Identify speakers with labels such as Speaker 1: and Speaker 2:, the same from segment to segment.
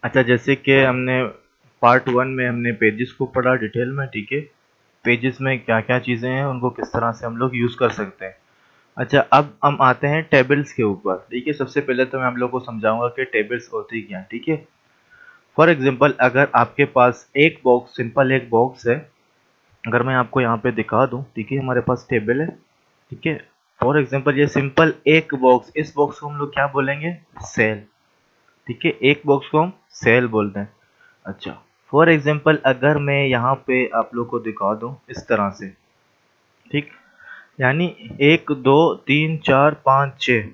Speaker 1: अच्छा, जैसे कि हमने पार्ट 1 में हमने पेजेस को पढ़ा डिटेल में, ठीक है। पेजेस में क्या क्या चीज़ें हैं, उनको किस तरह से हम लोग यूज़ कर सकते हैं। अच्छा, अब हम आते हैं टेबल्स के ऊपर, ठीक है। सबसे पहले तो मैं आप लोगों को समझाऊंगा कि टेबल्स होती क्या है, ठीक है। फॉर एग्जांपल, अगर आपके पास एक बॉक्स, सिंपल एक बॉक्स है, अगर मैं आपको यहाँ पे दिखा दूँ, ठीक है, हमारे पास टेबल है, ठीक है। फॉर एग्जांपल ये सिंपल एक बॉक्स, इस बॉक्स को हम लोग क्या बोलेंगे, सेल, ठीक है। एक बॉक्स को हम सेल बोलते हैं। अच्छा, फॉर एग्जांपल अगर मैं यहाँ पे आप लोग को दिखा दूँ इस तरह से, ठीक, यानी 1 2 3 4 5 6,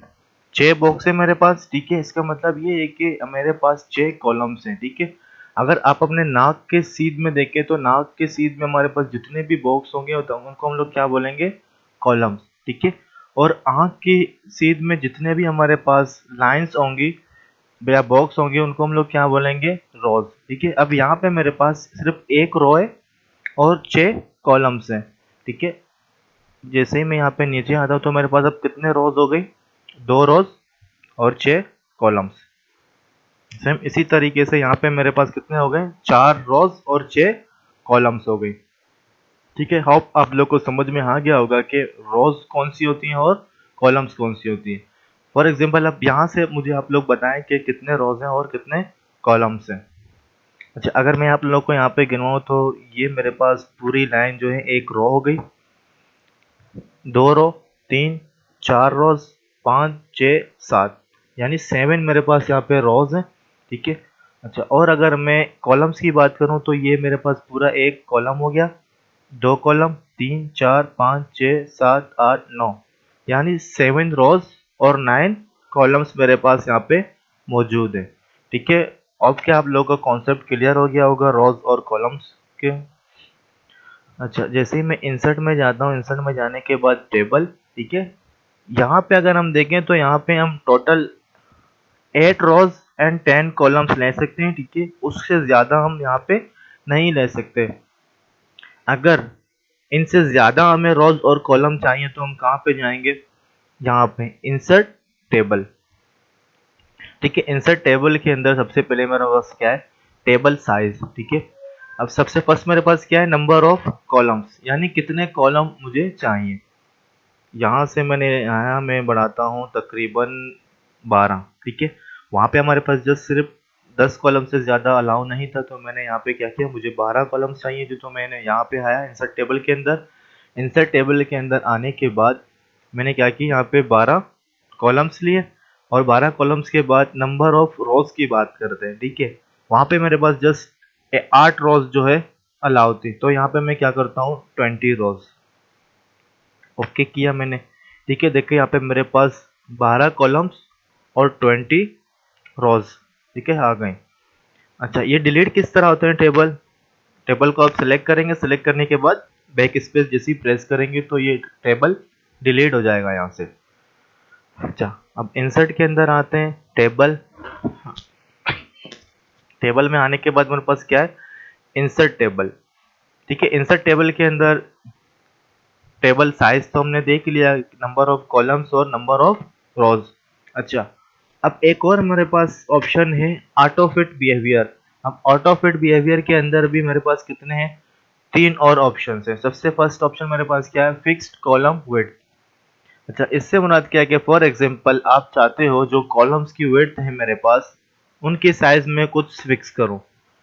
Speaker 1: 6 बॉक्स है मेरे पास, ठीक है। इसका मतलब ये है कि मेरे पास 6 कॉलम्स हैं, ठीक है। अगर आप अपने नाक के सीध में देखें तो नाक के सीध में हमारे पास जितने भी बॉक्स होंगे तो उनको हम लोग क्या बोलेंगे, कॉलम्स, ठीक है। और आँख की सीध में जितने भी हमारे पास लाइंस होंगी या बॉक्स होंगे उनको हम लोग क्या बोलेंगे, रोज, ठीक है। अब यहाँ पे मेरे पास सिर्फ एक रो है और 6 कॉलम्स हैं, ठीक है। जैसे ही मैं यहाँ पे नीचे आता हूँ तो मेरे पास अब कितने रोज हो गई, 2 रोज और 6 कॉलम्स। सेम इसी तरीके से यहाँ पे मेरे पास कितने हो गए, 4 रोज और 6 कॉलम्स हो गई, ठीक है। होप आप लोग को समझ में आ गया होगा कि रोज कौन सी होती हैं और कॉलम्स कौन सी होती हैं। फॉर एग्जाम्पल अब यहाँ से मुझे आप लोग बताएं कि कितने रोज हैं और कितने कॉलम्स हैं। अच्छा, अगर मैं आप लोग को यहाँ पे गिनवाऊँ तो ये मेरे पास पूरी लाइन जो है एक रो हो गई, 2 रो, 3 4 रोज, 5 6 7, यानी 7 मेरे पास यहाँ पे रोज हैं, ठीक है। अच्छा, और अगर मैं कॉलम्स की बात करूँ तो ये मेरे पास पूरा एक कॉलम हो गया, 2 कॉलम, 3 4 5 6 7 8 9, यानी 7 रोज और 9 कॉलम्स मेरे पास यहाँ पे मौजूद है, ठीक है। अब क्या आप लोगों का कॉन्सेप्ट क्लियर हो गया होगा रोज और कॉलम्स के। अच्छा, जैसे ही मैं इंसर्ट में जाता हूँ, इंसर्ट में जाने के बाद टेबल, ठीक है। यहाँ पे अगर हम देखें तो यहाँ पे हम टोटल 8 रोज एंड 10 कॉलम्स ले सकते हैं, ठीक है। उससे ज़्यादा हम यहाँ पे नहीं ले सकते। अगर इनसे ज़्यादा हमें रोज और कॉलम चाहिए तो हम कहाँ पे जाएंगे, यहाँ पे इंसर्ट टेबल, ठीक है। इंसर्ट टेबल के अंदर सबसे पहले मेरे पास क्या है, टेबल साइज, ठीक है। अब सबसे फर्स्ट मेरे पास क्या है, नंबर ऑफ कॉलम्स, यानी कितने कॉलम मुझे चाहिए। यहाँ से मैंने आया, मैं बढ़ाता हूँ तकरीबन 12, ठीक है। वहाँ पे हमारे पास जस्ट सिर्फ 10 कॉलम से ज़्यादा अलाउ नहीं था, तो मैंने यहाँ पे क्या किया, मुझे 12 कॉलम्स चाहिए जो, तो मैंने यहाँ पे आया इंसर्ट टेबल के अंदर। इंसर्ट टेबल के अंदर आने के बाद मैंने क्या किया, यहाँ पे 12 कॉलम्स लिए, और 12 कॉलम्स के बाद नंबर ऑफ रोज की बात करते हैं, ठीक है। वहाँ पे मेरे पास जस्ट 8 रोज जो है अलाउ थी, तो यहाँ पे मैं क्या करता हूँ, 20 रोज, ओके किया मैंने, ठीक है। देखिए यहाँ पे मेरे पास 12 कॉलम्स और 20 रोज, ठीक है, आ गए। अच्छा, ये डिलीट किस तरह होते हैं टेबल, टेबल को आप सेलेक्ट करेंगे, सेलेक्ट करने के बाद बैक स्पेस जैसे ही प्रेस करेंगे तो ये टेबल डिलीट हो जाएगा यहाँ से। अच्छा, अब इंसर्ट के अंदर आते हैं, टेबल, टेबल में आने के बाद मेरे पास क्या है, इंसर्ट टेबल, ठीक है। इंसर्ट टेबल के अंदर टेबल साइज तो हमने देख लिया, नंबर ऑफ कॉलम्स और नंबर ऑफ रोज। अच्छा, अब एक और मेरे पास ऑप्शन है, ऑटो फिट बिहेवियर। अब ऑटो फिट बिहेवियर के अंदर भी मेरे पास कितने हैं, 3 और ऑप्शन है। सबसे फर्स्ट ऑप्शन मेरे पास क्या है, फिक्स्ड कॉलम विड्थ। अच्छा, इससे मुराद क्या है कि फॉर एग्जांपल आप चाहते हो जो कॉलम्स की विड्थ है मेरे पास उनके साइज में कुछ फिक्स करूं,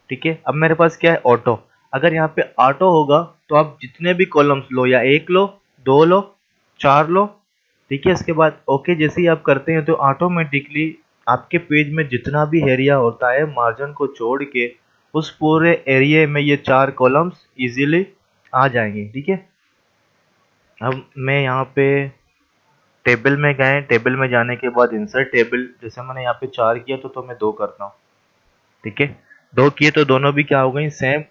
Speaker 1: ठीक है। अब मेरे पास क्या है, ऑटो। अगर यहाँ पे ऑटो होगा तो आप जितने भी कॉलम्स लो, या एक लो, 2 लो, 4 लो, ठीक है। इसके बाद ओके जैसे ही आप करते हैं तो ऑटोमेटिकली आपके पेज में जितना भी एरिया होता है मार्जिन को छोड़ के उस पूरे एरिया में ये 4 कॉलम्स इजीली आ जाएंगे, ठीक है। अब मैं यहाँ पे टेबल में गए, टेबल में जाने के बाद इंसर्ट टेबल, जैसे मैंने यहाँ पे 4 किया तो मैं 2 करता हूँ, ठीक है। 2 किए तो दोनों भी क्या हो गई, सेम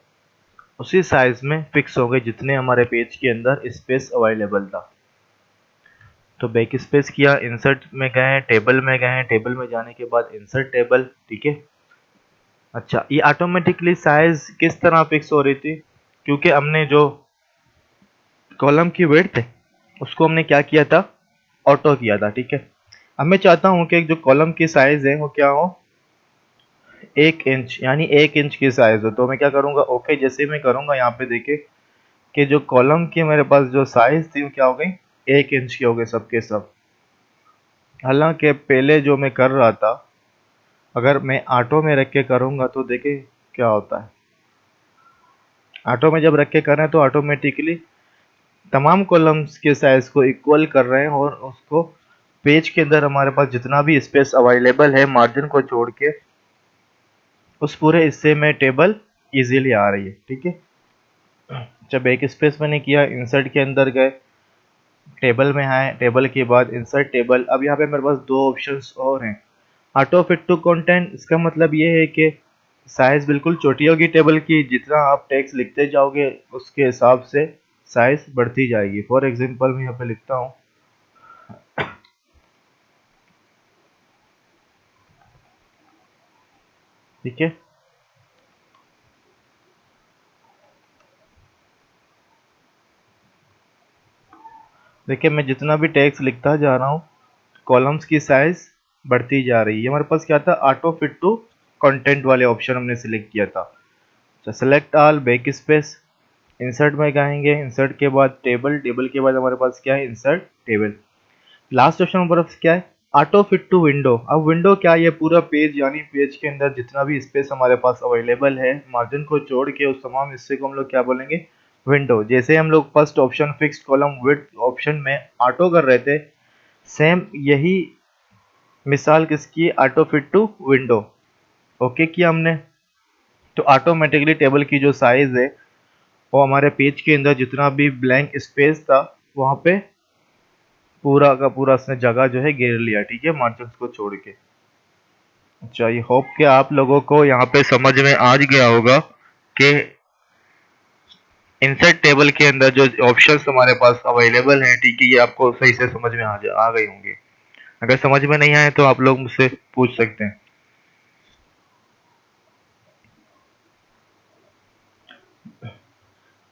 Speaker 1: उसी साइज में फिक्स हो गए जितने हमारे पेज के अंदर स्पेस अवेलेबल था। तो बैक स्पेस किया, इंसर्ट में गए, टेबल में गए, टेबल में जाने के बाद इंसर्ट टेबल, ठीक है। अच्छा, ये ऑटोमेटिकली साइज किस तरह फिक्स हो रही थी, क्योंकि हमने जो कॉलम की विड्थ है उसको हमने क्या किया था, ऑटो किया था, ठीक है। अब मैं चाहता हूँ कि जो कॉलम की साइज है वो क्या हो, 1 इंच यानी 1 इंच की साइज हो, तो मैं क्या करूंगा, ओके जैसे मैं करूंगा यहाँ पे देखिए कि जो कॉलम की मेरे पास जो साइज थी वो क्या हो गई, 1 इंच की हो गई सबके सब। हालांकि पहले जो मैं कर रहा था, अगर मैं ऑटो में रख के करूंगा तो देखिए क्या होता है। ऑटो में जब रख के कर रहे हैं तो ऑटोमेटिकली तमाम कॉलम्स के साइज को इक्वल कर रहे हैं और उसको पेज के अंदर हमारे पास जितना भी स्पेस अवेलेबल है मार्जिन को छोड़ के उस पूरे हिस्से में टेबल इजीली आ रही है। ठीक है, जब एक स्पेस मैंने किया, इंसर्ट के अंदर गए, टेबल में आए, टेबल के बाद इंसर्ट टेबल। अब यहाँ पे मेरे पास दो ऑप्शंस और हैं। ऑटो फिट टू कंटेंट, इसका मतलब ये है कि साइज बिल्कुल छोटी होगी टेबल की, जितना आप टेक्स्ट लिखते जाओगे उसके हिसाब से साइज बढ़ती जाएगी। फॉर एग्जांपल मैं यहाँ पे लिखता हूँ, ठीक है, देखिए मैं जितना भी टेक्स्ट लिखता जा रहा हूँ कॉलम्स की साइज बढ़ती जा रही है। हमारे पास क्या था, ऑटो फिट टू कंटेंट वाले ऑप्शन हमने सिलेक्ट किया था। तो select all, back space, insert में जाएंगे, इंसर्ट के बाद टेबल, टेबल के बाद हमारे पास क्या है, इंसर्ट टेबल। लास्ट ऑप्शन हमारे पास क्या है, ऑटो फिट टू विंडो। अब विंडो क्या है, ये पूरा पेज यानी पेज के अंदर जितना भी स्पेस हमारे पास अवेलेबल है मार्जिन को छोड़ के उस तमाम हिस्से को हम लोग क्या बोलेंगे, विंडो। जैसे हम लोग first option fixed column width option में ऑटो कर रहे थे, सेम यही मिसाल किसकी, auto fit to window. Okay किया हमने, तो ऑटोमेटिकली टेबल की जो साइज है वो हमारे पेज के अंदर जितना भी ब्लैंक स्पेस था वहां पे पूरा का पूरा उसने जगह जो है घेर लिया। ठीक है, मार्जिन को छोड़ के। अच्छा, आई होप कि आप लोगों को यहाँ पे समझ में आ गया होगा कि इंसर्ट टेबल के अंदर जो ऑप्शंस हमारे पास अवेलेबल हैं, ठीक है, ये आपको सही से समझ में आ गए होंगे। अगर समझ में नहीं आए तो आप लोग मुझसे पूछ सकते हैं।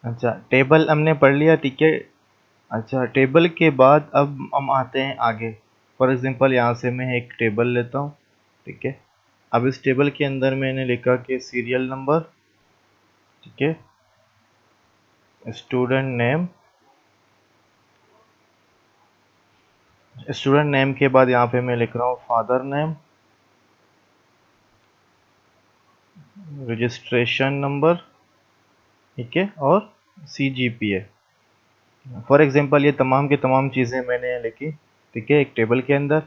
Speaker 1: अच्छा, टेबल हमने पढ़ लिया, ठीक है। अच्छा, टेबल के बाद अब हम आते हैं आगे। फॉर एग्जांपल यहाँ से मैं एक टेबल लेता हूँ, ठीक है। अब इस टेबल के अंदर मैंने लिखा कि सीरियल नंबर, ठीक है, स्टूडेंट नेम। स्टूडेंट नेम के बाद यहाँ पे मैं लिख रहा हूँ फादर नेम, रजिस्ट्रेशन नंबर, ठीक है, और CGPA। फॉर एग्जांपल ये तमाम के तमाम चीज़ें मैंने लिखी, ठीक है, एक टेबल के अंदर।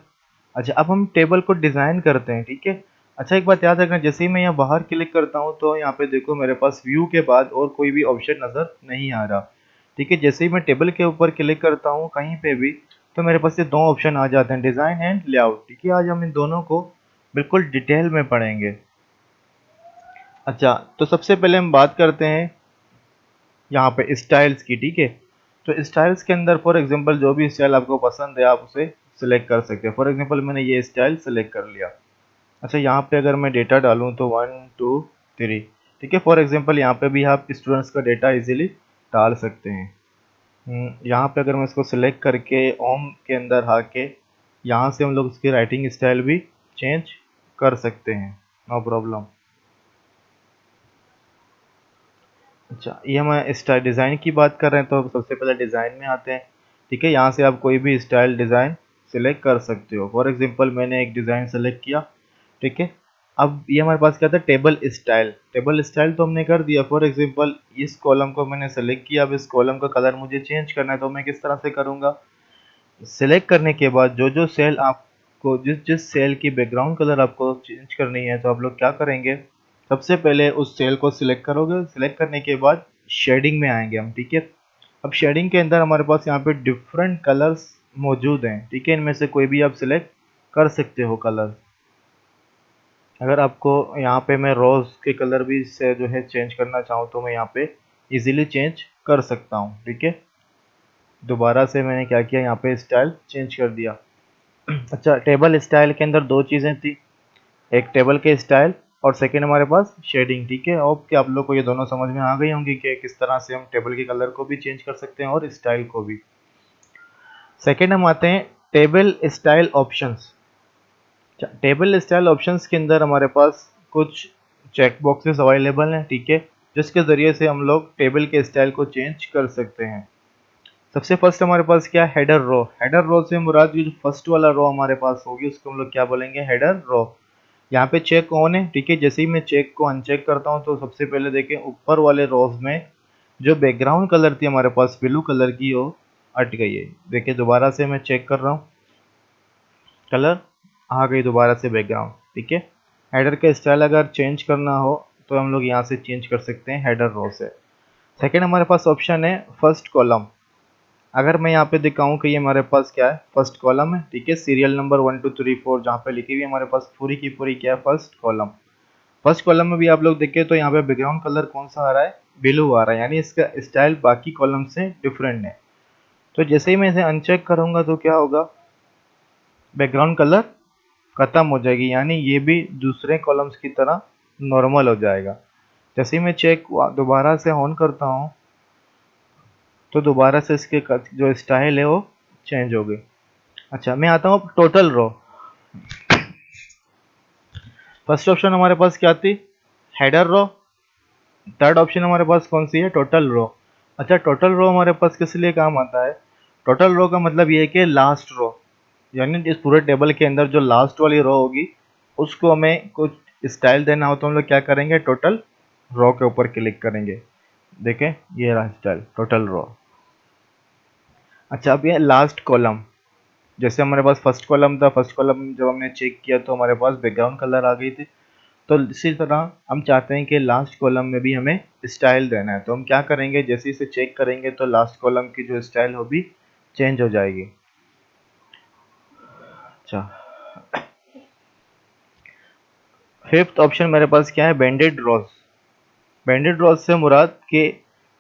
Speaker 1: अच्छा, अब हम टेबल को डिज़ाइन करते हैं, ठीक है। अच्छा, एक बात याद रखना, जैसे ही मैं यहाँ बाहर क्लिक करता हूँ तो यहाँ पे देखो मेरे पास व्यू के बाद और कोई भी ऑप्शन नज़र नहीं आ रहा, ठीक है। जैसे ही मैं टेबल के ऊपर क्लिक करता हूँ कहीं पे भी तो मेरे पास ये दो ऑप्शन आ जाते हैं, डिज़ाइन एंड लेआउट, ठीक है। आज हम इन दोनों को बिल्कुल डिटेल में पढ़ेंगे। अच्छा, तो सबसे पहले हम बात करते हैं यहाँ पे स्टाइल्स की, ठीक है। तो स्टाइल्स के अंदर फॉर एग्जांपल जो भी स्टाइल आपको पसंद है आप उसे सिलेक्ट कर सकते हैं। फॉर एग्जांपल मैंने ये स्टाइल सेलेक्ट कर लिया। अच्छा, यहाँ पे अगर मैं डेटा डालूँ तो 1 2 3, ठीक है। फॉर एग्जांपल यहाँ पे भी आप स्टूडेंट्स का डेटा इजीली डाल सकते हैं। यहाँ पे अगर मैं इसको सिलेक्ट करके होम के अंदर आके यहाँ से हम लोग इसकी राइटिंग स्टाइल भी चेंज कर सकते हैं, नो प्रॉब्लम। अच्छा, ये हम स्टाइल डिज़ाइन की बात कर रहे हैं तो सबसे पहले डिज़ाइन में आते हैं, ठीक है। यहाँ से आप कोई भी स्टाइल डिज़ाइन सेलेक्ट कर सकते हो। फॉर एग्जांपल मैंने एक डिज़ाइन सेलेक्ट किया, ठीक है। अब ये हमारे पास क्या था, टेबल स्टाइल। टेबल स्टाइल तो हमने कर दिया। फॉर एग्जांपल इस कॉलम को मैंने सेलेक्ट किया, अब इस कॉलम का कलर मुझे चेंज करना है तो मैं किस तरह से करूँगा, सेलेक्ट करने के बाद जो जो सेल आपको जिस जिस सेल की बैकग्राउंड कलर आपको चेंज करनी है तो आप लोग क्या करेंगे, सबसे पहले उस सेल को सिलेक्ट करोगे। सिलेक्ट करने के बाद शेडिंग में आएंगे हम, ठीक है। अब शेडिंग के अंदर हमारे पास यहाँ पे डिफरेंट कलर्स मौजूद हैं, ठीक है। इनमें से कोई भी आप सिलेक्ट कर सकते हो कलर। अगर आपको यहाँ पे मैं रोज़ के कलर भी से जो है चेंज करना चाहूँ तो मैं यहाँ पे इजीली चेंज कर सकता हूँ, ठीक है। दोबारा से मैंने क्या किया, यहाँ पे स्टाइल चेंज कर दिया। अच्छा, टेबल स्टाइल के अंदर दो चीज़ें थी, एक टेबल के स्टाइल और सेकंड हमारे पास शेडिंग, ठीक है। और क्या आप लोग को ये दोनों समझ में आ गई होंगी कि किस तरह से हम टेबल के कलर को भी चेंज कर सकते हैं और स्टाइल को भी। सेकंड हम आते हैं table style options. Table style options के अंदर हमारे पास कुछ चेक बॉक्सेस अवेलेबल हैं, ठीक है, जिसके ज़रिए से हम लोग टेबल के स्टाइल को चेंज कर सकते हैं। सबसे फर्स्ट हमारे पास क्या है, हेडर रो। हेडर रो से मुराद ये जो फर्स्ट वाला रो हमारे पास होगी उसको हम लोग क्या बोलेंगे, हेडर रो। यहाँ पे चेक ऑन है, ठीक है। जैसे ही मैं चेक को अनचेक करता हूँ तो सबसे पहले देखें ऊपर वाले रोज में जो बैकग्राउंड कलर थी हमारे पास ब्लू कलर की, वो हट गई है। देखिए दोबारा से मैं चेक कर रहा हूँ, कलर आ गई दोबारा से बैकग्राउंड, ठीक है। हेडर का स्टाइल अगर चेंज करना हो तो हम लोग यहाँ से चेंज कर सकते हैं हेडर रो से। सेकेंड हमारे पास ऑप्शन है फर्स्ट कॉलम। अगर मैं यहाँ पे दिखाऊं कि ये हमारे पास क्या है, फर्स्ट कॉलम है, ठीक है। सीरियल नंबर 1 2 3 4 जहाँ पे लिखी हुई है हमारे पास पूरी की पूरी क्या है, फर्स्ट कॉलम। फर्स्ट कॉलम में भी आप लोग देखें तो यहाँ पे बैकग्राउंड कलर कौन सा आ रहा है, ब्लू आ रहा है, यानी इसका स्टाइल बाकी कॉलम से डिफरेंट है। तो जैसे ही मैं इसे अनचेक करूंगा तो क्या होगा, बैकग्राउंड कलर खत्म हो जाएगी, यानी ये भी दूसरे कॉलम्स की तरह नॉर्मल हो जाएगा। जैसे ही मैं चेक दोबारा से ऑन करता हूँ तो दोबारा से इसके जो स्टाइल है वो चेंज हो गई। अच्छा, मैं आता हूँ टोटल रो। फर्स्ट ऑप्शन हमारे पास क्या थी, हेडर रो। थर्ड ऑप्शन हमारे पास कौन सी है, टोटल रो। अच्छा, टोटल रो हमारे पास किस लिए काम आता है, टोटल रो का मतलब ये है कि लास्ट रो, यानी इस पूरे टेबल के अंदर जो लास्ट वाली रो होगी उसको हमें कुछ स्टाइल देना हो तो हम लोग क्या करेंगे, टोटल रो के ऊपर क्लिक करेंगे। देखें ये रहा स्टाइल टोटल रो। अच्छा, अब ये लास्ट कॉलम। जैसे हमारे पास फर्स्ट कॉलम था, फर्स्ट कॉलम जब हमने चेक किया तो हमारे पास बैकग्राउंड कलर आ गई थी। तो इसी तरह हम चाहते हैं कि लास्ट कॉलम में भी हमें स्टाइल देना है, तो हम क्या करेंगे, जैसे इसे चेक करेंगे तो लास्ट कॉलम की जो स्टाइल हो भी चेंज हो जाएगी। अच्छा, फिफ्थ ऑप्शन मेरे पास क्या है, बैंडेड रोज। बैंडेड रोज से मुराद के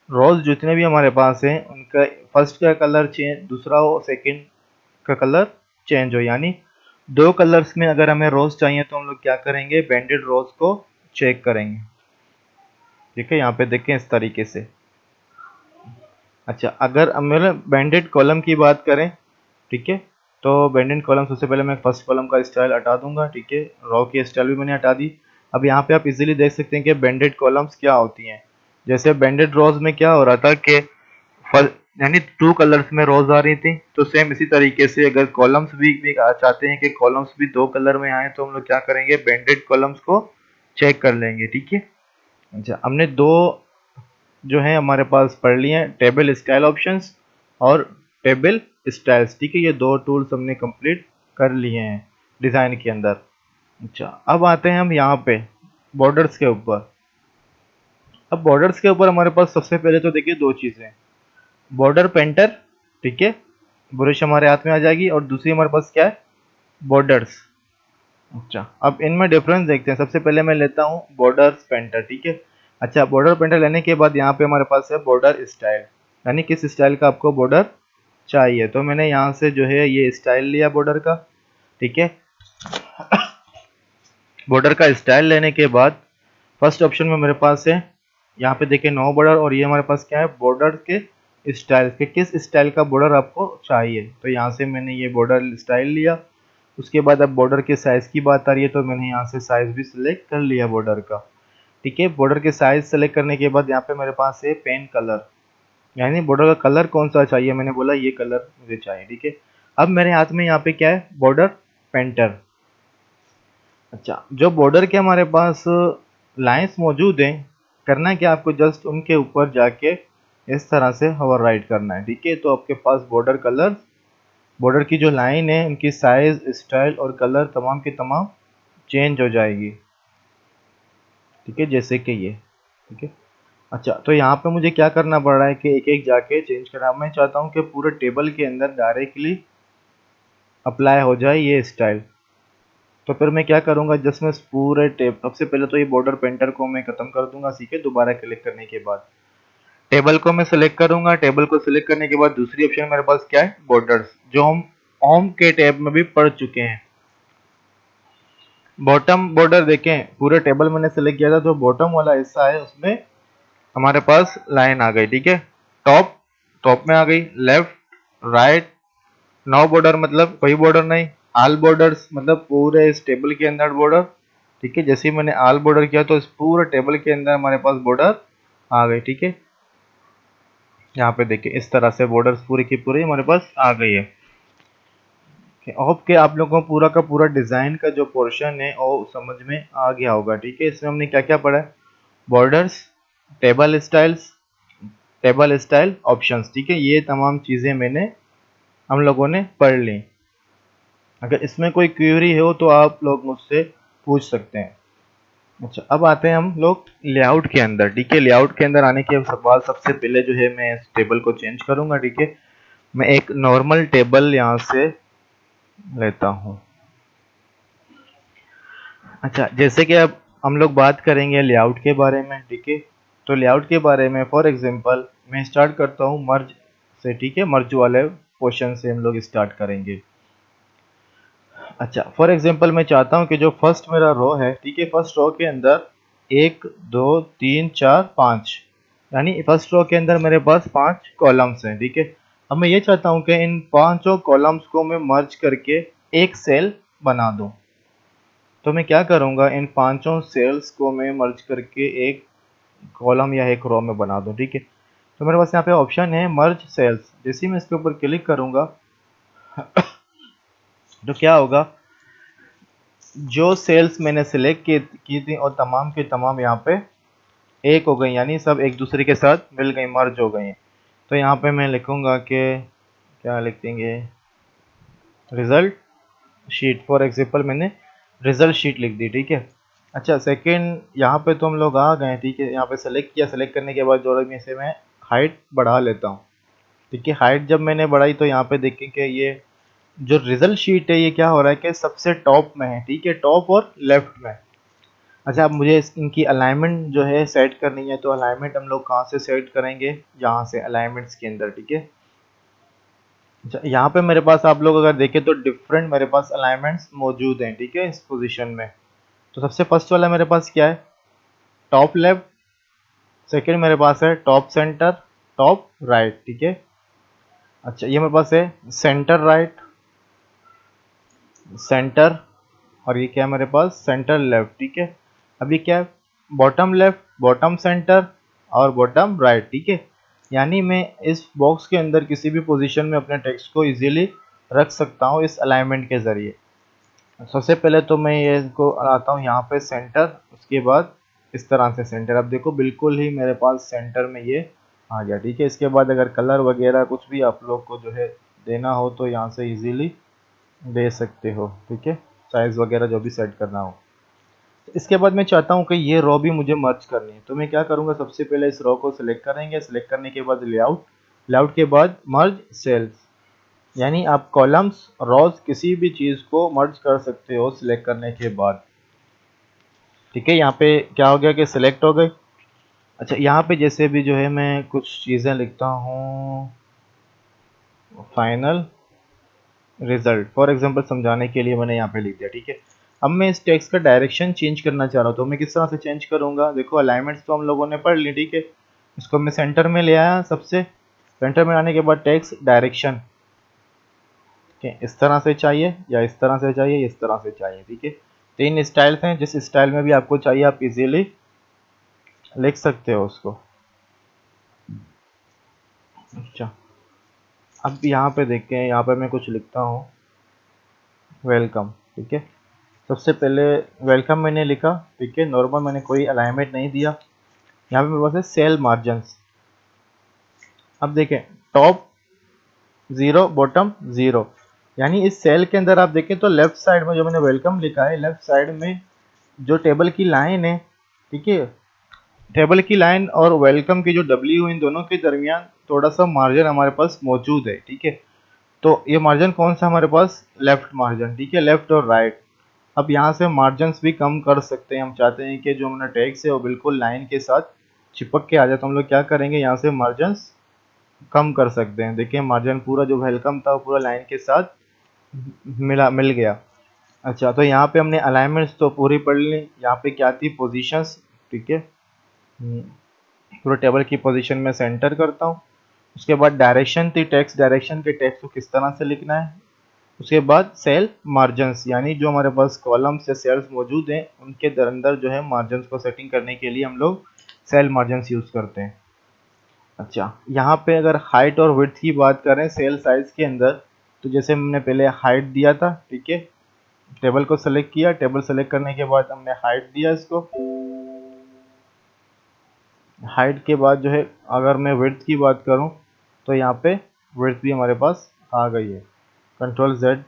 Speaker 1: रोज जितने भी हमारे पास हैं उनका फर्स्ट का कलर चेंज, दूसरा हो सेकंड का कलर चेंज हो, यानी दो कलर्स में अगर हमें रोज चाहिए तो हम लोग क्या करेंगे, बैंडेड रोज को चेक करेंगे। ठीक है, यहाँ पे देखें इस तरीके से। अच्छा, अगर हम मेरे बैंडेड कॉलम की बात करें, ठीक है, तो बैंडेड कॉलम सबसे पहले मैं फर्स्ट कॉलम का स्टाइल हटा दूंगा, ठीक है। रो की स्टाइल भी मैंने हटा दी। अब यहाँ पे आप इजीली देख सकते हैं कि बैंडेड कॉलम्स क्या होती हैं। जैसे बैंडेड रोज में क्या हो रहा था कि यानी टू कलर्स में रोज आ रही थी, तो सेम इसी तरीके से अगर कॉलम्स भी चाहते हैं कि कॉलम्स भी दो कलर में आए तो हम लोग क्या करेंगे, बैंडेड कॉलम्स को चेक कर लेंगे, ठीक है। अच्छा, हमने दो जो है हमारे पास पढ़ लिए हैं, टेबल स्टाइल ऑप्शंस और टेबल स्टाइल्स, ठीक है। ये दो टूल्स हमने कंप्लीट कर लिए हैं डिज़ाइन के अंदर। अच्छा, अब आते हैं हम यहाँ पे बॉर्डर्स के ऊपर। अब बॉर्डर्स के ऊपर हमारे पास सबसे पहले तो देखिए दो चीज़ें, बॉर्डर पेंटर, ठीक है, ब्रश हमारे हाथ में आ जाएगी, और दूसरी हमारे पास क्या है, बॉर्डर्स। अच्छा, अब इनमें डिफरेंस देखते हैं। सबसे पहले मैं लेता हूँ बॉर्डर्स पेंटर, ठीक है। अच्छा, बॉर्डर पेंटर लेने के बाद यहाँ पे हमारे पास है बॉर्डर स्टाइल, यानी किस स्टाइल का आपको बॉर्डर चाहिए। तो मैंने यहाँ से जो है ये स्टाइल लिया बॉर्डर का, ठीक है। बॉर्डर का स्टाइल लेने के बाद फर्स्ट ऑप्शन में मेरे पास है, यहाँ पे देखिए नो बॉर्डर, और ये हमारे पास क्या है, बॉर्डर के स्टाइल के, किस स्टाइल का बॉर्डर आपको चाहिए। तो यहाँ से मैंने ये बॉर्डर स्टाइल लिया। उसके बाद अब बॉर्डर के साइज़ की बात आ रही है तो मैंने यहाँ से साइज़ भी सिलेक्ट कर लिया बॉर्डर का, ठीक है। बॉर्डर के साइज़ सेलेक्ट करने के बाद यहाँ पे मेरे पास है पेन कलर, यानी बॉर्डर का कलर कौन सा चाहिए, मैंने बोला ये कलर मुझे चाहिए, ठीक है। अब मेरे हाथ में यहाँ पे क्या है, बॉर्डर पेंटर। अच्छा, जो बॉर्डर के हमारे पास लाइंस मौजूद हैं, करना क्या आपको, जस्ट उनके ऊपर जाके इस तरह से होवर राइट करना है, ठीक है। तो आपके पास बॉर्डर कलर, बॉर्डर की जो लाइन है उनकी साइज, स्टाइल और कलर तमाम की तमाम चेंज हो जाएगी, ठीक है, जैसे कि ये, ठीक है। अच्छा, तो यहाँ पे मुझे क्या करना पड़ रहा है कि एक एक जाके चेंज करना। मैं चाहता हूँ कि पूरे टेबल के अंदर डायरेक्टली अप्लाई हो जाए ये स्टाइल। तो फिर मैं क्या करूँगा, जस्ट मैं पूरे टेब, सबसे पहले तो ये बॉर्डर पेंटर को मैं खत्म कर दूंगा, ठीक है। दोबारा क्लिक करने के बाद टेबल को मैं सिलेक्ट करूंगा। टेबल को सिलेक्ट करने के बाद दूसरी ऑप्शन मेरे पास क्या है, बॉर्डर्स, जो हम होम के टैब में भी पढ़ चुके हैं। बॉटम बॉर्डर देखें, पूरे टेबल मैंने सेलेक्ट किया था, तो बॉटम वाला हिस्सा है उसमें हमारे पास लाइन आ गई, ठीक है। टॉप, टॉप में आ गई, लेफ्ट, राइट, नो बॉर्डर मतलब कोई बॉर्डर नहीं, ऑल बॉर्डर्स मतलब पूरे इस टेबल के अंदर बॉर्डर, ठीक है, जैसे ही मैंने ऑल बॉर्डर किया तो इस पूरे टेबल के अंदर हमारे पास बॉर्डर आ गई। ठीक है, यहाँ पे देखिए इस तरह से बॉर्डर पूरी की पूरी हमारे पास आ गई है। होप के आप लोगों को पूरा का पूरा डिजाइन का जो पोर्शन है वो समझ में आ गया होगा। ठीक है, इसमें हमने क्या क्या पढ़ा है, borders, table styles, table style options. ठीक है, ये तमाम चीजें मैंने हम लोगों ने पढ़ ली। अगर इसमें कोई क्वेरी हो तो आप लोग मुझसे पूछ सकते हैं। अच्छा, अब आते हैं हम लोग लेआउट के अंदर। ठीक है, लेआउट के अंदर आने के बाद सबसे पहले जो है मैं इस टेबल को चेंज करूंगा। ठीक है, मैं एक नॉर्मल टेबल यहाँ से लेता हूँ। अच्छा, जैसे कि अब हम लोग बात करेंगे लेआउट के बारे में। ठीक है, तो लेआउट के बारे में फॉर एग्जांपल मैं स्टार्ट करता हूँ मर्ज से। ठीक है, मर्ज वाले पोर्शन से हम लोग स्टार्ट करेंगे। अच्छा, फॉर एग्जांपल मैं चाहता हूँ कि जो फर्स्ट मेरा रो है, ठीक है, फर्स्ट रो के अंदर 1 2 3 4 5, यानी फर्स्ट रो के अंदर मेरे पास 5 कॉलम्स हैं। ठीक है, अब मैं ये चाहता हूँ कि इन पांचों कॉलम्स को मैं मर्ज करके एक सेल बना दूं। तो मैं क्या करूंगा, इन पांचों सेल्स को मैं मर्ज करके एक कॉलम या एक रो में बना दूं। ठीक है, तो मेरे पास यहाँ पे ऑप्शन है मर्ज सेल्स। जैसे ही मैं इसके ऊपर क्लिक करूंगा तो क्या होगा, जो सेल्स मैंने सिलेक्ट की थी और तमाम के तमाम यहाँ पे एक हो गई, यानी सब एक दूसरे के साथ मिल गई, मर्ज हो गई। तो यहाँ पे मैं लिखूंगा कि क्या लिख देंगे, रिजल्ट शीट। फॉर एग्जांपल मैंने रिजल्ट शीट लिख दी। ठीक है, अच्छा सेकंड यहाँ पे तो हम लोग आ गए। ठीक है, यहाँ पे सेलेक्ट किया, सेलेक्ट करने के बाद जो में से मैं हाइट बढ़ा लेता हूँ। ठीक है, हाइट जब मैंने बढ़ाई तो यहाँ पे देखें कि ये जो रिजल्ट शीट है ये क्या हो रहा है कि सबसे टॉप में है। ठीक है, टॉप और लेफ्ट में। अच्छा, अब मुझे इनकी अलाइनमेंट जो है सेट करनी है, तो अलाइनमेंट हम लोग कहाँ से सेट करेंगे, यहाँ से अलाइनमेंट्स के अंदर। ठीक है, अच्छा यहाँ पे मेरे पास आप लोग अगर देखें तो डिफरेंट मेरे पास अलाइनमेंट्स मौजूद हैं। ठीक है, इस पोजीशन में तो सबसे फर्स्ट वाला मेरे पास क्या है, टॉप लेफ्ट। सेकंड मेरे पास है टॉप सेंटर, टॉप राइट। ठीक है, अच्छा ये मेरे पास है सेंटर राइट, सेंटर, और ये क्या है मेरे पास, सेंटर लेफ्ट। ठीक है, अभी क्या है, बॉटम लेफ्ट, बॉटम सेंटर और बॉटम राइट। ठीक है, यानी मैं इस बॉक्स के अंदर किसी भी पोजीशन में अपने टेक्स्ट को इजीली रख सकता हूँ इस अलाइनमेंट के जरिए। सबसे पहले तो मैं ये इसको आता हूँ यहाँ पे सेंटर, उसके बाद इस तरह से सेंटर। अब देखो बिल्कुल ही मेरे पास सेंटर में ये आ गया। ठीक है, इसके बाद अगर कलर वगैरह कुछ भी आप लोग को जो है देना हो तो यहाँ से इजीली दे सकते हो। ठीक है, साइज वगैरह जो भी सेट करना हो। इसके बाद मैं चाहता हूँ कि ये रो भी मुझे मर्ज करनी है, तो मैं क्या करूँगा, सबसे पहले इस रो को सिलेक्ट करेंगे, सिलेक्ट करने के बाद लेआउट, लेआउट के बाद मर्ज सेल्स, यानी आप कॉलम्स रोज किसी भी चीज़ को मर्ज कर सकते हो सिलेक्ट करने के बाद। ठीक है, यहाँ पे क्या हो गया कि सिलेक्ट हो गए। अच्छा, यहाँ पे जैसे भी जो है मैं कुछ चीज़ें लिखता हूँ, फाइनल रिजल्ट फॉर एग्जांपल समझाने के लिए मैंने यहाँ पे लिख दिया। ठीक है, अब मैं इस टेक्स्ट का डायरेक्शन चेंज करना चाह रहा हूँ, तो मैं किस तरह से चेंज करूँगा, देखो अलाइनमेंट्स तो हम लोगों ने पढ़ ली। ठीक है, इसको मैं सेंटर में ले आया, सबसे सेंटर में आने के बाद टेक्स्ट डायरेक्शन, ठीक है, इस तरह से चाहिए या इस तरह से चाहिए, इस तरह से चाहिए। ठीक है, तीन स्टाइल्स हैं, जिस स्टाइल में भी आपको चाहिए आप इजीली लिख सकते हो उसको। अच्छा, अब यहाँ पे देखते हैं, यहाँ पे मैं कुछ लिखता हूँ, वेलकम। ठीक है, सबसे पहले वेलकम मैंने लिखा। ठीक है, नॉर्मल मैंने कोई अलाइनमेंट नहीं दिया। यहाँ पे मेरे पास है सेल मार्जिन्स। अब देखें टॉप 0 बॉटम 0, यानी इस सेल के अंदर आप देखें तो लेफ्ट साइड में जो मैंने वेलकम लिखा है, लेफ्ट साइड में जो टेबल की लाइन है, ठीक है, टेबल की लाइन और वेलकम की जो डब्ल्यू, इन दोनों के दरमियान थोड़ा सा मार्जिन हमारे पास मौजूद है। ठीक है, तो ये मार्जिन कौन सा हमारे पास, लेफ्ट मार्जिन। ठीक है, लेफ्ट और राइट। अब यहाँ से मार्जिन्स भी कम कर सकते हैं, हम चाहते हैं कि जो हमारा टेक्स्ट है वो बिल्कुल लाइन के साथ चिपक के आ जाए, तो हम लोग क्या करेंगे, यहाँ से मार्जिन्स कम कर सकते हैं। देखिए मार्जिन पूरा जो वेलकम था वो पूरा लाइन के साथ मिल गया। अच्छा, तो यहाँ पे हमने अलाइनमेंट्स तो पूरी पढ़ ली। यहाँ पे क्या थी, पोजीशंस। ठीक है, पूरे टेबल की पोजीशन में सेंटर करता हूँ। उसके बाद डायरेक्शन थी, टेक्स्ट डायरेक्शन के टेक्स्ट को किस तरह से लिखना है, उसके बाद सेल मार्जिन्स, यानी जो हमारे पास कॉलम्स या सेल्स मौजूद हैं उनके अंदर जो है मार्जिन्स को सेटिंग करने के लिए हम लोग सेल मार्जिन्स यूज़ करते हैं। अच्छा, यहाँ पे अगर हाइट और विड्थ की बात करें सेल साइज के अंदर, तो जैसे हमने पहले हाइट दिया था, ठीक है, टेबल को सेलेक्ट किया, टेबल सेलेक्ट करने के बाद हमने हाइट दिया इसको, हाइट के बाद जो है अगर मैं विड्थ की बात करूं तो यहाँ पे विड्थ भी हमारे पास आ गई है, कंट्रोल जेड।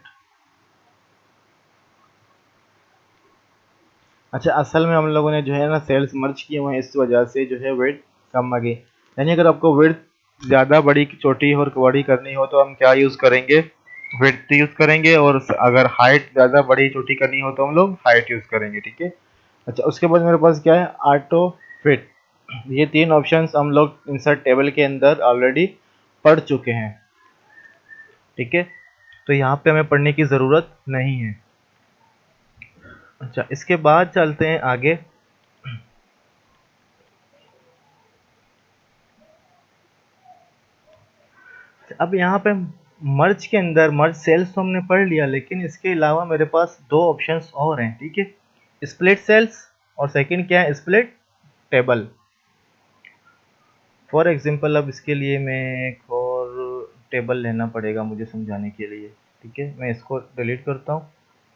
Speaker 1: अच्छा, असल में हम लोगों ने जो है ना सेल्स मर्ज किए हुए हैं, इस वजह से जो है विड्थ कम आ गई। यानी अगर आपको विड्थ ज़्यादा बड़ी छोटी और बड़ी करनी हो तो हम क्या यूज़ करेंगे, विड्थ यूज़ करेंगे, और अगर हाइट ज़्यादा बड़ी छोटी करनी हो तो हम लोग हाइट यूज़ करेंगे, ठीक है। अच्छा, उसके बाद मेरे पास क्या है, ऑटो फिट। ये तीन ऑप्शंस हम लोग इंसर्ट टेबल के अंदर ऑलरेडी पढ़ चुके हैं, ठीक है, तो यहाँ पे हमें पढ़ने की ज़रूरत नहीं है। अच्छा, इसके बाद चलते हैं आगे। अब यहाँ पे मर्ज के अंदर मर्ज सेल्स तो हमने पढ़ लिया, लेकिन इसके अलावा मेरे पास दो ऑप्शंस और हैं, ठीक है, स्प्लिट सेल्स और सेकंड क्या है, स्प्लिट टेबल। फॉर एग्जांपल अब इसके लिए मैं एक और टेबल लेना पड़ेगा मुझे समझाने के लिए, ठीक है, मैं इसको डिलीट करता हूँ।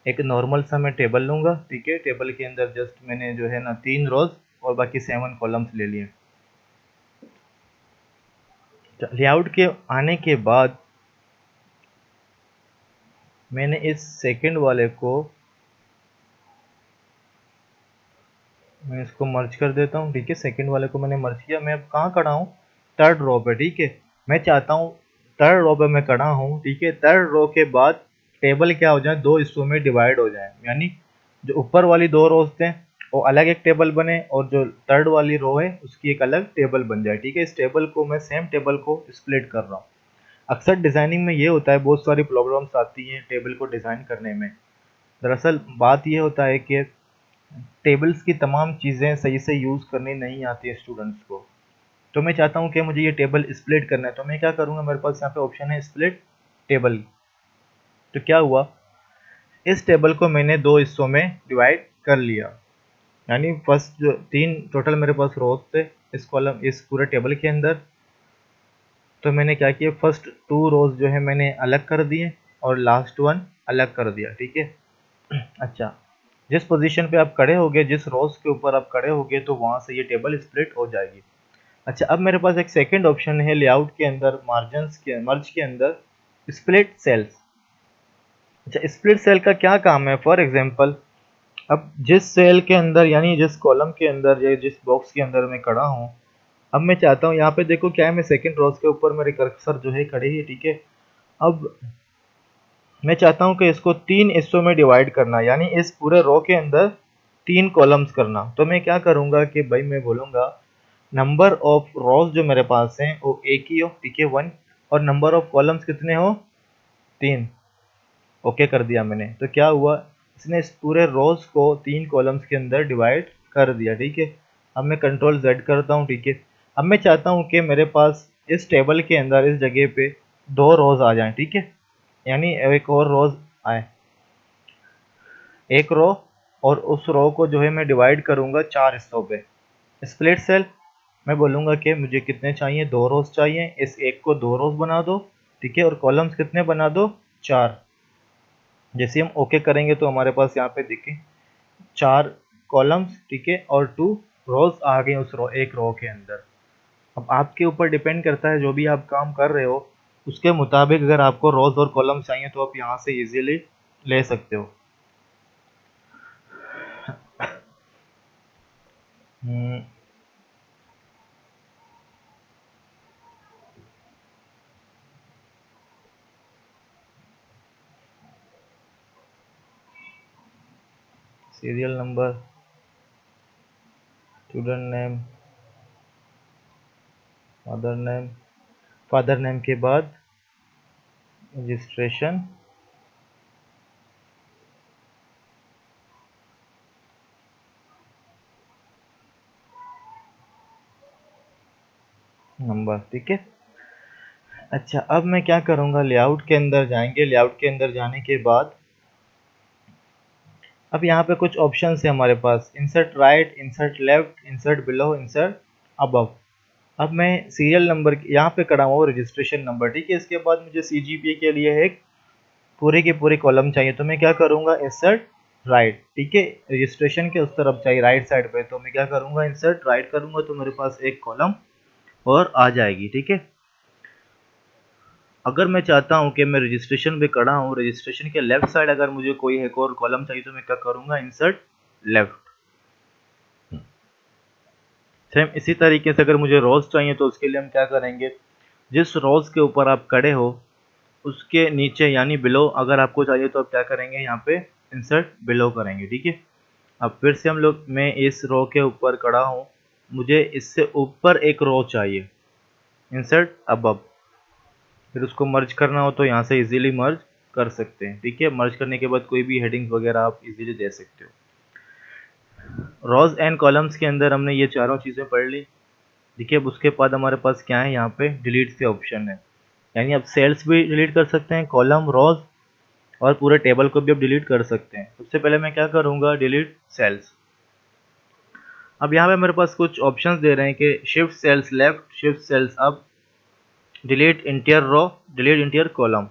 Speaker 1: एक नॉर्मल सा मैं टेबल लूँगा, ठीक है, टेबल के अंदर जस्ट मैंने जो है ना 3 रोज और बाकी 7 कॉलम्स ले लिए। लेआउट के आने के बाद मैंने इस सेकंड वाले को, मैं इसको मर्ज कर देता हूँ, ठीक है, सेकंड वाले को मैंने मर्ज किया। मैं अब कहाँ खड़ा हूँ, थर्ड रो पे, ठीक है। मैं चाहता हूँ थर्ड रो पे मैं खड़ा हूँ, ठीक है, थर्ड रो के बाद टेबल क्या हो जाए, दो हिस्सों में डिवाइड हो जाए, यानी जो ऊपर वाली दो रोज थे वो अलग एक टेबल बने और जो थर्ड वाली रो है उसकी एक अलग टेबल बन जाए, ठीक है। इस टेबल को मैं सेम टेबल को स्प्लिट कर रहा हूँ। अक्सर डिजाइनिंग में ये होता है, बहुत सारी प्रॉब्लम्स आती हैं टेबल को डिजाइन करने में। दरअसल बात ये होता है कि टेबल्स की तमाम चीज़ें सही से यूज़ करनी नहीं आती है स्टूडेंट्स को। तो मैं चाहता हूँ कि मुझे ये टेबल स्प्लिट करना है, तो मैं क्या करूँगा, मेरे पास यहाँ पे ऑप्शन है स्प्लिट टेबल। तो क्या हुआ, इस टेबल को मैंने दो हिस्सों में डिवाइड कर लिया, यानी फर्स्ट जो तीन टोटल मेरे पास रोज थे इस कॉलम इस पूरे टेबल के अंदर, तो मैंने क्या किया, फर्स्ट टू रोज जो है मैंने अलग कर दिए और लास्ट वन अलग कर दिया, ठीक है। अच्छा, जिस पोजीशन पे आप खड़े होगे, जिस रोज के ऊपर आप खड़े होगे, तो वहां से ये टेबल स्प्लिट हो जाएगी। अच्छा, अब मेरे पास एक सेकंड ऑप्शन है लेआउट के अंदर, मार्जिन्स के मर्ज के अंदर, स्प्लिट सेल्स। अच्छा, स्प्लिट सेल का क्या काम है, फॉर एग्जांपल अब जिस सेल के अंदर यानी जिस कॉलम के अंदर या जिस बॉक्स के अंदर मैं खड़ा हूँ, अब मैं चाहता हूँ, यहाँ पे देखो क्या है, मैं सेकंड रोज के ऊपर मेरे कर्सर जो है खड़े ही, ठीक है। अब मैं चाहता हूँ कि इसको तीन हिस्सों में डिवाइड करना, यानी इस पूरे रो के अंदर तीन कॉलम्स करना। तो मैं क्या करूँगा कि भाई मैं बोलूँगा नंबर ऑफ रोज जो मेरे पास हैं वो एक ही हो, ठीक है, 1, और नंबर ऑफ कॉलम्स कितने हो, 3। ओके कर दिया मैंने, तो क्या हुआ, इसने इस पूरे रोज को तीन कॉलम्स के अंदर डिवाइड कर दिया, ठीक है। अब मैं कंट्रोल जेड करता हूँ, ठीक है। अब मैं चाहता हूँ कि मेरे पास इस टेबल के अंदर इस जगह पे दो रोज आ जाएं, ठीक है, यानी एक और रोज आए, एक रो, और उस रो को जो है मैं डिवाइड करूंगा चार हिस्सों पे। स्प्लिट सेल, मैं बोलूंगा कि मुझे कितने चाहिए, दो रोज चाहिए, इस एक को दो रोज बना दो, ठीक है, और कॉलम्स कितने बना दो, चार। जैसे हम ओके करेंगे तो हमारे पास यहाँ पे देखें चार कॉलम्स, ठीक है, और टू रोज आ गए उस रो एक रो के अंदर। अब आपके ऊपर डिपेंड करता है, जो भी आप काम कर रहे हो उसके मुताबिक अगर आपको रोज और कॉलम चाहिए तो आप यहाँ से इजीली ले सकते हो। Serial number, student name, father name, father name के बाद रजिस्ट्रेशन नंबर, ठीक है। अच्छा, अब मैं क्या करूँगा, लेआउट के अंदर जाएंगे। लेआउट के अंदर जाने के बाद अब यहाँ पे कुछ ऑप्शंस है हमारे पास, insert right, insert left, insert below, insert above. अब मैं सीरियल नंबर यहाँ पे करा हुआ रजिस्ट्रेशन नंबर, ठीक है। इसके बाद मुझे CGPA के लिए एक पूरे के पूरे कॉलम चाहिए, तो मैं क्या करूँगा, इंसर्ट राइट, ठीक है। रजिस्ट्रेशन के उस तरफ चाहिए राइट साइड पे, तो मैं क्या करूँगा, इंसर्ट राइट करूँगा, तो मेरे पास एक कॉलम और आ जाएगी, ठीक है। अगर मैं चाहता हूँ कि मैं रजिस्ट्रेशन पे खड़ा हूँ, रजिस्ट्रेशन के लेफ्ट साइड अगर मुझे कोई एक और कॉलम चाहिए, तो मैं क्या करूँगा, इंसर्ट लेफ्ट। सेम इसी तरीके से अगर मुझे रोज चाहिए, तो उसके लिए हम क्या करेंगे, जिस रोज के ऊपर आप खड़े हो उसके नीचे यानी बिलो अगर आपको चाहिए, तो आप क्या करेंगे, यहाँ पे इंसर्ट बिलो करेंगे, ठीक है। अब फिर से हम लोग, मैं इस रो के ऊपर खड़ा हूँ, मुझे इससे ऊपर एक रो चाहिए, इंसर्ट अबव। फिर उसको मर्ज करना हो तो यहाँ से इजीली मर्ज कर सकते हैं, ठीक है। मर्ज करने के बाद कोई भी हेडिंग्स वगैरह आप इजीली दे सकते हो। रोज एंड कॉलम्स के अंदर हमने ये चारों चीज़ें पढ़ ली। देखिए, अब उसके बाद हमारे पास क्या है, यहाँ पे डिलीट के ऑप्शन है। यानी आप सेल्स भी डिलीट कर सकते हैं, कॉलम, रोज और पूरे टेबल को भी आप डिलीट कर सकते हैं। सबसे पहले मैं क्या करूँगा, डिलीट सेल्स। अब यहाँ पे मेरे पास कुछ ऑप्शंस दे रहे हैं कि shift cells left, shift cells up, delete entire row, delete entire column.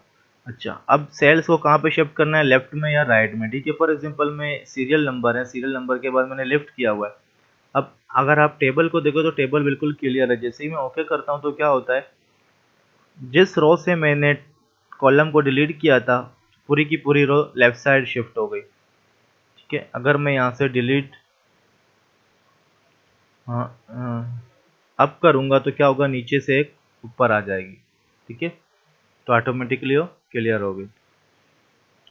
Speaker 1: अच्छा, अब सेल्स को कहाँ पे शिफ्ट करना है, लेफ्ट में या राइट में, ठीक है। फॉर एग्जांपल में सीरियल नंबर है, सीरियल नंबर के बाद मैंने लिफ्ट किया हुआ है। अब अगर आप टेबल को देखो तो टेबल बिल्कुल क्लियर है। जैसे ही मैं ओके करता हूँ तो क्या होता है, जिस रो से मैंने कॉलम को डिलीट किया था, पूरी की पूरी रो लेफ्ट साइड शिफ्ट हो गई, ठीक है। अगर मैं यहाँ से डिलीट, हाँ अब करूँगा तो क्या होगा, नीचे से एक ऊपर आ जाएगी, ठीक है। तो ऑटोमेटिकली वो क्लियर हो गई।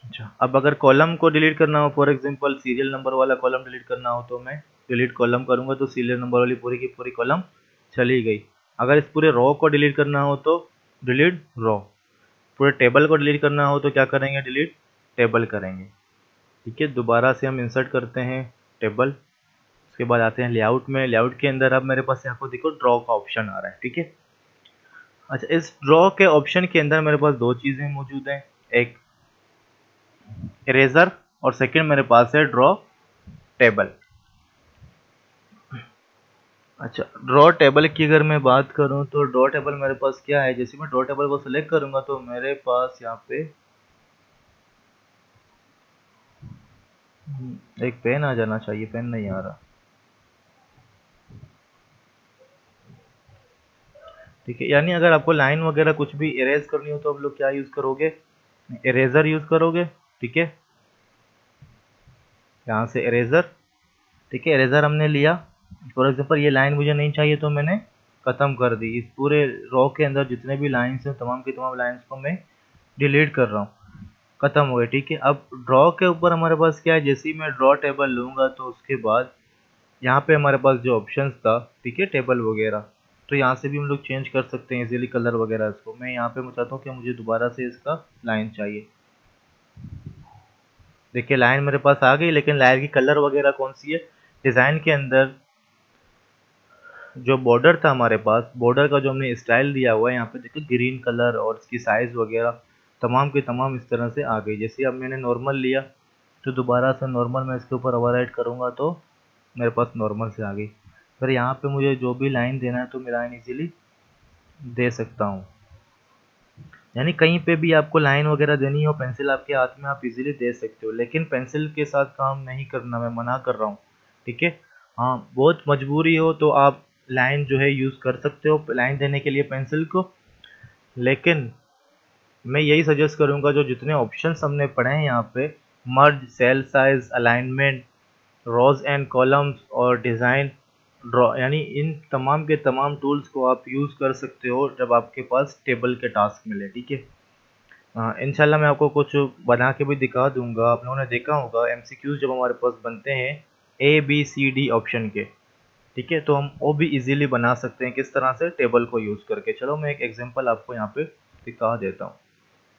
Speaker 1: अच्छा, अब अगर कॉलम को डिलीट करना हो, फॉर एग्जांपल सीरियल नंबर वाला कॉलम डिलीट करना हो, तो मैं डिलीट कॉलम करूँगा तो सीरियल नंबर वाली पूरी की पूरी कॉलम चली गई। अगर इस पूरे रो को डिलीट करना हो तो डिलीट रो, पूरे टेबल को डिलीट करना हो तो क्या करेंगे, डिलीट टेबल करेंगे, ठीक है। दोबारा से हम इंसर्ट करते हैं टेबल। उसके बाद आते हैं लेआउट में। लेआउट के अंदर अब मेरे पास यहाँ को देखो ड्रॉ का ऑप्शन आ रहा है, ठीक है। अच्छा, इस ड्रॉ के ऑप्शन के अंदर मेरे पास दो चीज़ें मौजूद हैं, एक इरेजर और सेकंड मेरे पास है ड्रॉ टेबल। अच्छा, ड्रॉ टेबल की अगर मैं बात करूं तो ड्रॉ टेबल मेरे पास क्या है, जैसे मैं ड्रॉ टेबल को सिलेक्ट करूंगा तो मेरे पास यहाँ पे एक पेन आ जाना चाहिए, पेन नहीं आ रहा, ठीक है। यानी अगर आपको लाइन वगैरह कुछ भी इरेज करनी हो तो आप लोग क्या यूज़ करोगे, इरेजर यूज़ करोगे, ठीक है। यहाँ से इरेजर, ठीक है, इरेजर हमने लिया। फॉर एग्जांपल ये लाइन मुझे नहीं चाहिए तो मैंने ख़त्म कर दी। इस पूरे रो के अंदर जितने भी लाइन्स हैं, तमाम की तमाम लाइन्स को मैं डिलीट कर रहा हूँ, ख़त्म हो गए, ठीक है। अब ड्रॉ के ऊपर हमारे पास क्या है, जैसे ही मैं ड्रॉ टेबल लूँगा तो उसके बाद यहाँ पे हमारे पास जो ऑप्शंस था, ठीक है, टेबल वगैरह, तो यहाँ से भी हम लोग चेंज कर सकते हैं इजीली कलर वगैरह इसको। मैं यहाँ पे मैं चाहता हूँ कि मुझे दोबारा से इसका लाइन चाहिए। देखिए, लाइन मेरे पास आ गई, लेकिन लाइन की कलर वगैरह कौन सी है, डिज़ाइन के अंदर जो बॉर्डर था हमारे पास, बॉर्डर का जो हमने स्टाइल दिया हुआ है, यहाँ पे देखिए ग्रीन कलर और इसकी साइज़ वगैरह तमाम की तमाम इस तरह से आ गई। जैसे अब मैंने नॉर्मल लिया तो दोबारा से नॉर्मल मैं इसके ऊपर ओवरराइट करूँगा तो मेरे पास नॉर्मल से आ गई। फिर यहाँ पे मुझे जो भी लाइन देना है तो मैं लाइन इजीली दे सकता हूँ। यानी कहीं पे भी आपको लाइन वगैरह देनी हो, पेंसिल आपके हाथ में, आप इजीली दे सकते हो, लेकिन पेंसिल के साथ काम नहीं करना, मैं मना कर रहा हूँ, ठीक है। हाँ, बहुत मजबूरी हो तो आप लाइन जो है यूज़ कर सकते हो लाइन देने के लिए पेंसिल को, लेकिन मैं यही सजेस्ट करूँगा जो जितने ऑप्शंस हमने पढ़े हैं यहाँ पे, merge, cell size, alignment, rows and columns और डिज़ाइन, ड्रॉ, यानी इन तमाम के तमाम टूल्स को आप यूज़ कर सकते हो जब आपके पास टेबल के टास्क मिले, ठीक है। इंशाल्लाह मैं आपको कुछ बना के भी दिखा दूंगा। आप लोगों ने देखा होगा एमसीक्यूज जब हमारे पास बनते हैं ABCD ऑप्शन के, ठीक है, तो हम वो भी इजीली बना सकते हैं किस तरह से, टेबल को यूज़ करके। चलो मैं एक एग्जांपल आपको यहाँ पे दिखा देता हूँ।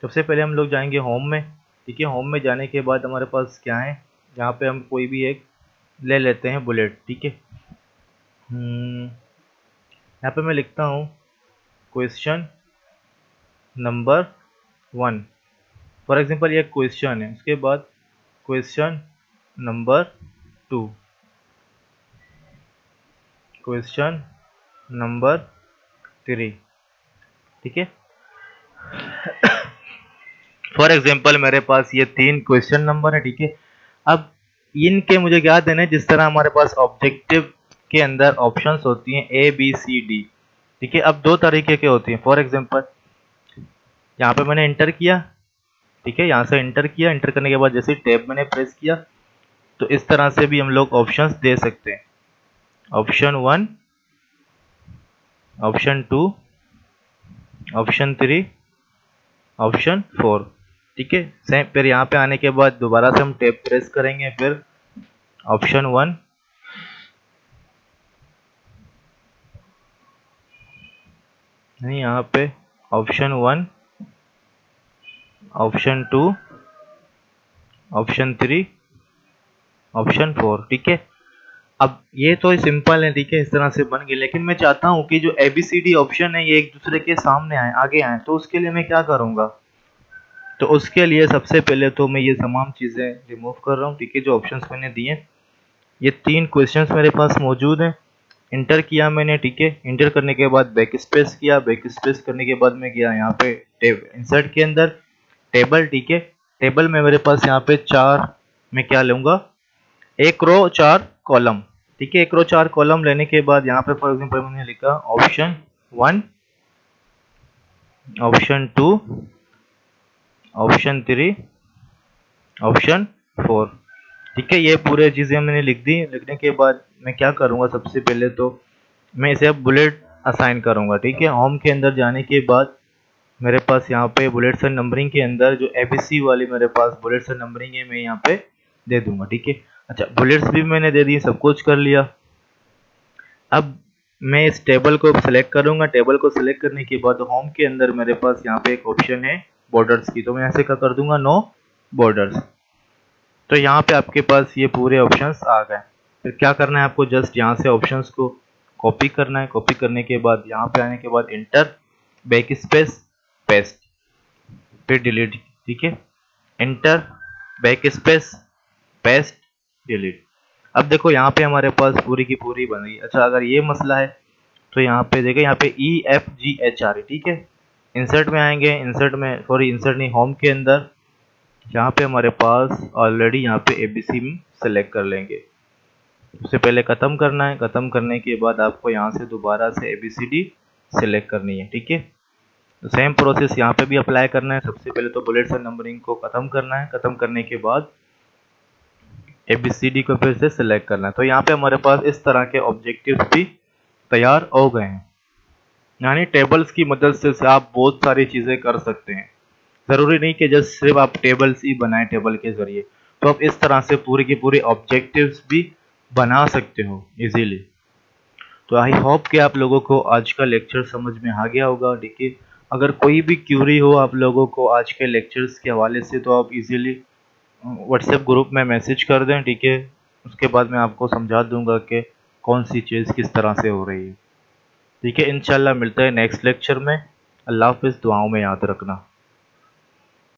Speaker 1: सबसे पहले हम लोग जाएंगे होम में, ठीक है। होम में जाने के बाद हमारे पास क्या है, यहाँ पे हम कोई भी एक ले लेते हैं बुलेट, ठीक है। यहाँ पे मैं लिखता हूँ क्वेश्चन नंबर 1। फॉर एग्जांपल ये क्वेश्चन है, उसके बाद क्वेश्चन नंबर 2, क्वेश्चन नंबर 3। ठीक है, फॉर एग्जांपल मेरे पास ये 3 क्वेश्चन नंबर है। ठीक है, अब इनके मुझे क्या देना है, जिस तरह हमारे पास ऑब्जेक्टिव के अंदर ऑप्शंस होती हैं ए बी सी डी। ठीक है, अब 2 तरीके के होती हैं। फॉर एग्जांपल यहाँ पे मैंने इंटर किया, ठीक है, यहाँ से इंटर किया, इंटर करने के बाद जैसे टैब मैंने प्रेस किया तो इस तरह से भी हम लोग ऑप्शंस दे सकते हैं। Option 1, option 2, option 3, option 4। ठीक है, सेम फिर यहाँ पे आने के बाद दोबारा से हम टैब प्रेस करेंगे, फिर ऑप्शन 1, नहीं यहाँ पे ऑप्शन 1, ऑप्शन 2, ऑप्शन 3, ऑप्शन 4। ठीक है, अब ये तो सिंपल है। ठीक है, इस तरह से बन गई, लेकिन मैं चाहता हूँ कि जो ABCD ऑप्शन है ये एक दूसरे के सामने आए, आगे आए, तो उसके लिए मैं क्या करूँगा? तो उसके लिए सबसे पहले तो मैं ये तमाम चीज़ें रिमूव कर रहा हूँ। ठीक है, जो ऑप्शंस मैंने दिए, ये 3 क्वेश्चंस मेरे पास मौजूद हैं। इंटर किया मैंने, ठीक है, इंटर करने के बाद बैक स्पेस किया, बैक स्पेस करने के बाद मैं गया यहाँ पे इंसर्ट के अंदर टेबल। ठीक है, टेबल में मेरे पास यहाँ पे 4, मैं क्या लूँगा, 1 रो 4 कॉलम। ठीक है, 1 रो 4 कॉलम लेने के बाद यहाँ पे फॉर एग्जांपल मैंने लिखा ऑप्शन 1, ऑप्शन 2, ऑप्शन 3, ऑप्शन 4। ठीक है, ये पूरे चीज़ें मैंने लिख दी। लिखने के बाद मैं क्या करूँगा, सबसे पहले तो मैं इसे अब बुलेट असाइन करूँगा। ठीक है, होम के अंदर जाने के बाद मेरे पास यहाँ पे बुलेट्स एंड नंबरिंग के अंदर जो ABC वाली मेरे पास बुलेट्स एंड नंबरिंग है, मैं यहाँ पे दे दूंगा। ठीक है, अच्छा, बुलेट्स भी मैंने दे दी, सब कुछ कर लिया। अब मैं इस टेबल को सिलेक्ट करूंगा। टेबल को सिलेक्ट करने के बाद होम के अंदर मेरे पास यहाँ पे एक ऑप्शन है बॉर्डर्स की, तो मैं यहाँ से क्या कर दूंगा, नो बॉर्डर्स। तो यहाँ पे आपके पास ये पूरे ऑप्शंस आ गए। फिर क्या करना है आपको, जस्ट यहाँ से ऑप्शंस को कॉपी करना है। कॉपी करने के बाद यहाँ पे आने के बाद इंटर, बैक स्पेस, पेस्ट, फिर डिलीट। ठीक है, inter, back space, paste, delete. अब देखो यहाँ पे हमारे पास पूरी की पूरी बन गई। अच्छा, अगर ये मसला है तो यहाँ पे देखिए, यहाँ पे EFGH आ रही। ठीक है, इंसर्ट में आएंगे, इंसर्ट में, सॉरी इंसर्ट नहीं, होम के अंदर यहाँ पे हमारे पास ऑलरेडी यहाँ पे ABC में सेलेक्ट कर लेंगे। उससे पहले ख़त्म करना है, ख़त्म करने के बाद आपको यहाँ से दोबारा से ABCD सेलेक्ट करनी है। ठीक है, तो सेम प्रोसेस यहाँ पे भी अप्लाई करना है। सबसे पहले तो बुलेट्स एंड नंबरिंग को ख़त्म करना है, ख़त्म करने के बाद ABCD को फिर से सिलेक्ट करना है। तो यहाँ पे हमारे पास इस तरह के ऑब्जेक्टिव्स भी तैयार हो गए हैं। यानी टेबल्स की मदद से आप बहुत सारी चीज़ें कर सकते हैं। ज़रूरी नहीं कि जस्ट सिर्फ आप टेबल्स ही बनाएं टेबल के ज़रिए, तो आप इस तरह से पूरी की पूरी ऑब्जेक्टिव्स भी बना सकते हो इजीली। तो आई होप कि आप लोगों को आज का लेक्चर समझ में आ गया होगा। ठीक है, अगर कोई भी क्यूरी हो आप लोगों को आज के लेक्चर्स के हवाले से, तो आप इजीली व्हाट्सएप ग्रुप में मैसेज कर दें। ठीक है, उसके बाद मैं आपको समझा दूंगा कि कौन सी चीज़ किस तरह से हो रही है। ठीक है, इंशाल्लाह मिलता है नेक्स्ट लेक्चर में। अल्लाह हाफ़िज़, दुआओं में याद रखना।